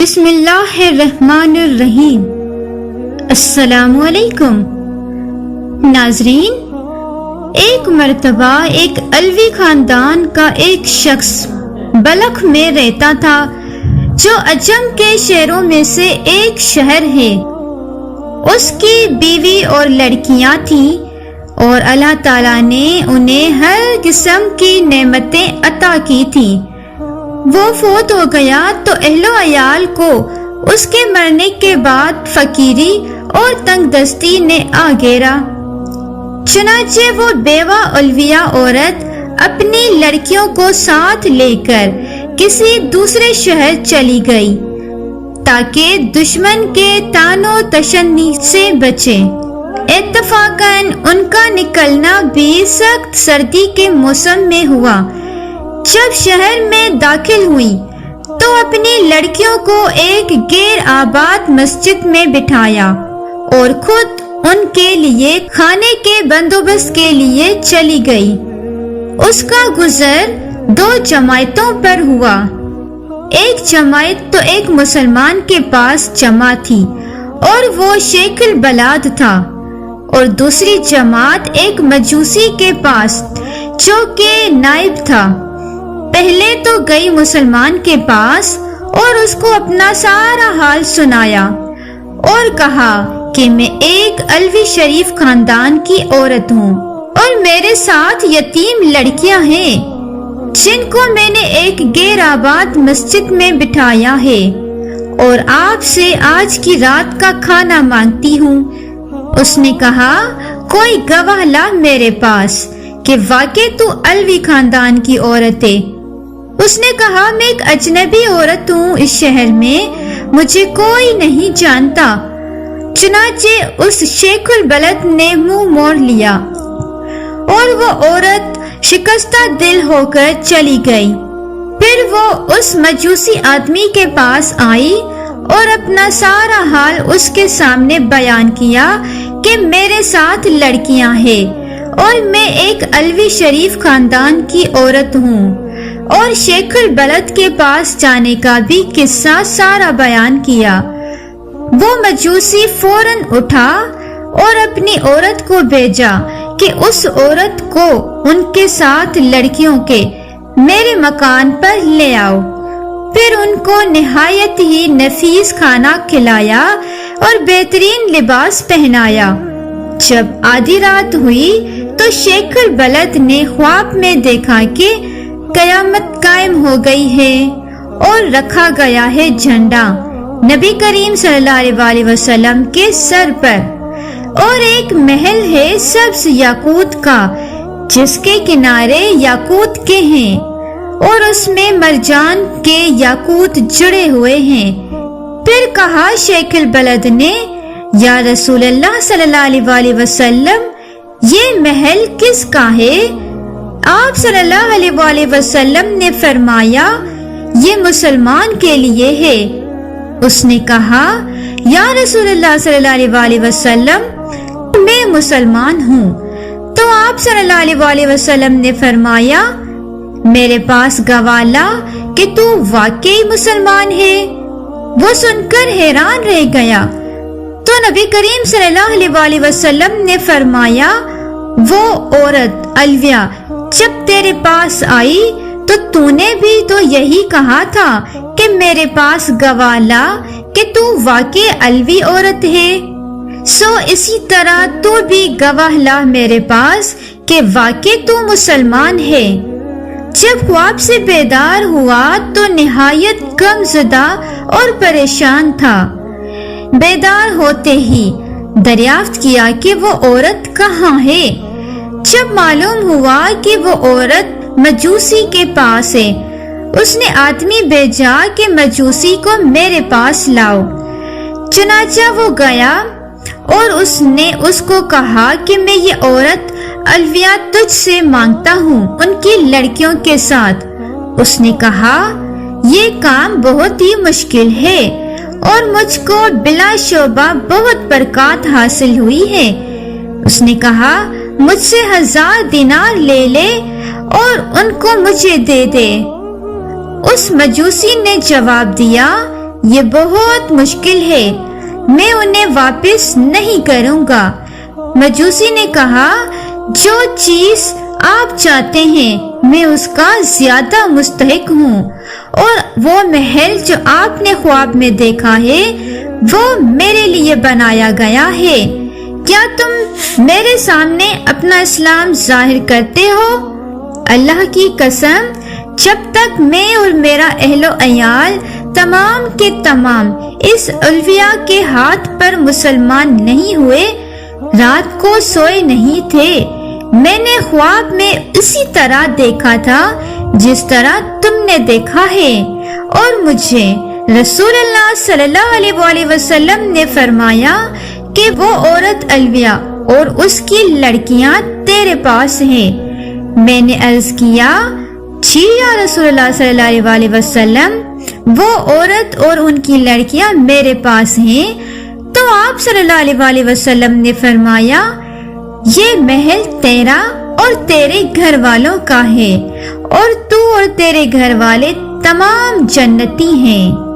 بسم اللہ الرحمن الرحیم۔ السلام علیکم ناظرین، ایک مرتبہ ایک علوی خاندان کا ایک شخص بلخ میں رہتا تھا جو عجم کے شہروں میں سے ایک شہر ہے۔ اس کی بیوی اور لڑکیاں تھیں اور اللہ تعالیٰ نے انہیں ہر قسم کی نعمتیں عطا کی تھیں۔ وہ فوت ہو گیا تو اہل و عیال کو اس کے مرنے کے بعد فقیری اور تنگ دستی نے آ گھیرا۔ چنانچہ وہ بیوہ علویہ عورت اپنی لڑکیوں کو ساتھ لے کر کسی دوسرے شہر چلی گئی تاکہ دشمن کے طعن و تشنی سے بچے۔ اتفاقاً ان کا نکلنا بھی سخت سردی کے موسم میں ہوا۔ جب شہر میں داخل ہوئی تو اپنی لڑکیوں کو ایک غیر آباد مسجد میں بٹھایا اور خود ان کے لیے کھانے کے بندوبست کے لیے چلی گئی۔ اس کا گزر دو جماعتوں پر ہوا۔ ایک جماعت تو ایک مسلمان کے پاس جمع تھی اور وہ شیخ البلاد تھا، اور دوسری جماعت ایک مجوسی کے پاس جو کہ نائب تھا۔ پہلے تو گئی مسلمان کے پاس اور اس کو اپنا سارا حال سنایا اور کہا کہ میں ایک علوی شریف خاندان کی عورت ہوں اور میرے ساتھ یتیم لڑکیاں ہیں جن کو میں نے ایک غیر آباد مسجد میں بٹھایا ہے، اور آپ سے آج کی رات کا کھانا مانگتی ہوں۔ اس نے کہا، کوئی گواہ لا میرے پاس کہ واقع تو علوی خاندان کی عورت ہے۔ اس نے کہا، میں ایک اجنبی عورت ہوں، اس شہر میں مجھے کوئی نہیں جانتا۔ چنانچہ اس شیخ البلد نے منہ موڑ لیا اور وہ عورت شکستہ دل ہو کر چلی گئی۔ پھر وہ اس مجوسی آدمی کے پاس آئی اور اپنا سارا حال اس کے سامنے بیان کیا کہ میرے ساتھ لڑکیاں ہیں اور میں ایک علوی شریف خاندان کی عورت ہوں، اور شیخ البلد کے پاس جانے کا بھی قصہ سارا بیان کیا۔ وہ مجوسی فوراً اٹھا اور اپنی عورت کو بھیجا کہ اس عورت کو ان کے ساتھ لڑکیوں کے میرے مکان پر لے آؤ۔ پھر ان کو نہایت ہی نفیس کھانا کھلایا اور بہترین لباس پہنایا۔ جب آدھی رات ہوئی تو شیخ البلد نے خواب میں دیکھا کہ قیامت قائم ہو گئی ہے اور رکھا گیا ہے جھنڈا نبی کریم صلی اللہ علیہ وسلم کے سر پر، اور ایک محل ہے سبز یاقوت کا جس کے کنارے یاقوت کے ہیں اور اس میں مرجان کے یاقوت جڑے ہوئے ہیں۔ پھر کہا شیخ البلد نے، یا رسول اللہ صلی اللہ علیہ وسلم، یہ محل کس کا ہے؟ آپ صلی اللہ علیہ وسلم نے فرمایا، یہ مسلمان کے لیے ہے۔ اس نے کہا، یا رسول اللہ صلی اللہ علیہ وسلم، میں مسلمان ہوں۔ تو آپ صلی اللہ علیہ وسلم نے فرمایا، میرے پاس گواہ لا کہ تو واقعی مسلمان ہے۔ وہ سن کر حیران رہ گیا۔ تو نبی کریم صلی اللہ علیہ وسلم نے فرمایا، وہ عورت علویہ جب تیرے پاس آئی تو نے بھی تو یہی کہا تھا کہ میرے پاس گواہ لا کہ تو واقع علوی عورت ہے، سو اسی طرح تو بھی گواہ لا میرے پاس کہ واقع تو مسلمان ہے۔ جب خواب سے بیدار ہوا تو نہایت غم زدہ اور پریشان تھا۔ بیدار ہوتے ہی دریافت کیا کہ وہ عورت کہاں ہے۔ جب معلوم ہوا کہ وہ عورت مجوسی کے پاس ہے، اس نے آدمی بھیجا کہ مجوسی کو میرے پاس لاؤ۔ چنانچہ وہ گیا اور اس نے اس کو کہا کہ میں یہ عورت علویہ تجھ سے مانگتا ہوں ان کی لڑکیوں کے ساتھ۔ اس نے کہا، یہ کام بہت ہی مشکل ہے اور مجھ کو بلا شبہ بہت برکات حاصل ہوئی ہے۔ اس نے کہا، مجھ سے 1000 دینار لے لے اور ان کو مجھے دے دے۔ اس مجوسی نے جواب دیا یہ بہت مشکل ہے، میں انہیں واپس نہیں کروں گا۔ مجوسی نے کہا، جو چیز آپ چاہتے ہیں میں اس کا زیادہ مستحق ہوں، اور وہ محل جو آپ نے خواب میں دیکھا ہے وہ میرے لیے بنایا گیا ہے۔ کیا تم میرے سامنے اپنا اسلام ظاہر کرتے ہو؟ اللہ کی قسم، جب تک میں اور میرا اہل و عیال تمام کے تمام اس الویا کے ہاتھ پر مسلمان نہیں ہوئے، رات کو سوئے نہیں تھے۔ میں نے خواب میں اسی طرح دیکھا تھا جس طرح تم نے دیکھا ہے، اور مجھے رسول اللہ صلی اللہ علیہ وآلہ وسلم نے فرمایا کہ وہ عورت الویا اور اس کی لڑکیاں تیرے پاس ہیں۔ میں نے عرض کیا، جی یا رسول اللہ صلی اللہ علیہ وآلہ وسلم، وہ عورت اور ان کی لڑکیاں میرے پاس ہیں۔ تو آپ صلی اللہ علیہ وآلہ وسلم نے فرمایا، یہ محل تیرا اور تیرے گھر والوں کا ہے، اور تو اور تیرے گھر والے تمام جنتی ہیں۔